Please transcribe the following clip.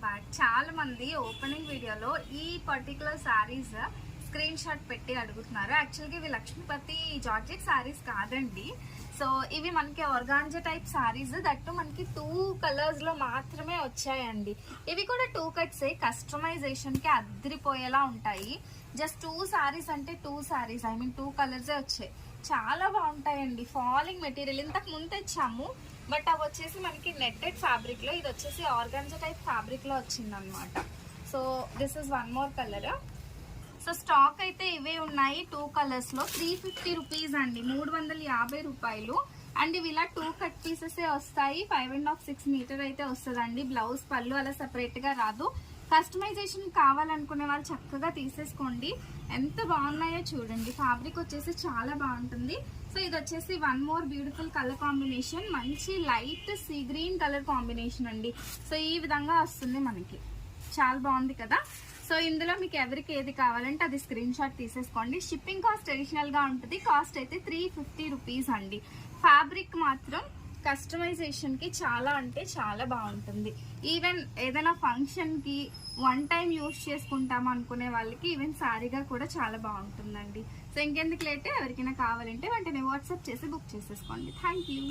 But చాలా మంది opening వీడియోలో ఈ పర్టికులర్ శారీస్ స్క్రీన్ షాట్ పెట్టి అడుగుతున్నారు. యాక్చువల్గా ఇవి లక్ష్మీపతి జార్జెట్ శారీస్ కాదండి. సో ఇవి మనకి ఆర్గాంజా టైప్ శారీస్, దట్టు మనకి 2 కలర్స్ లో మాత్రమే వచ్చాయండి. ఇవి కూడా 2 కట్సే, కస్టమైజేషన్ కి అద్దరిపోయేలా ఉంటాయి. జస్ట్ 2 శారీస్ అంటే 2 శారీస్, ఐ మీన్ 2 కలర్సే వచ్చాయి. చాలా బాగుంటాయండి. ఫాలింగ్ మెటీరియల్ ఇంతకు ముందు తెచ్చాము, బట్ అవి వచ్చేసి మనకి నెట్టెడ్ ఫ్యాబ్రిక్ లో, ఇది వచ్చేసి ఆర్గాంజా టైప్ ఫ్యాబ్రిక్ లో వచ్చింది అనమాట. So this is one more colour. So stock అయితే ఇవే ఉన్నాయి 2 కలర్స్ లో. 350 రూపీస్ అండి, 350 రూపాయలు. అండ్ ఇవి ఇలా 2 కట్ పీసెస్ వస్తాయి. 5.5-6 మీటర్ అయితే వస్తుందండి. బ్లౌజ్ పళ్ళు అలా సెపరేట్ గా రాదు. కస్టమైజేషన్ కావాలనుకునే వాళ్ళు చక్కగా తీసేసుకోండి. ఎంత బాగున్నాయో చూడండి. ఫ్యాబ్రిక్ వచ్చేసి చాలా బాగుంటుంది. సో ఇది వచ్చేసి one more beautiful colour combination, మంచి light sea green colour combination అండి. సో ఈ విధంగా వస్తుంది మనకి, చాలా బాగుంది కదా. సో ఇందులో మీకు ఎవరికి ఏది కావాలంటే అది స్క్రీన్ షాట్ తీసేసుకోండి. షిప్పింగ్ కాస్ట్ అడిషనల్ గా ఉంటుంది. కాస్ట్ అయితే 350 రూపీస్ అండి. ఫ్యాబ్రిక్ మాత్రం కస్టమైజేషన్ కి చాలా అంటే చాలా బాగుంటుంది. ఈవెన్ ఏదైనా ఫంక్షన్ కి 1 టైం యూజ్ చేసుకుంటాం అనుకునే వాళ్ళకి ఈవెన్ శారీగా కూడా చాలా బాగుంటుందండి. సో ఇంకెందుకు లేటే, ఎవరికైనా కావాలంటే వెంటనే వాట్సాప్ చేసి బుక్ చేసేసుకోండి. Thank you.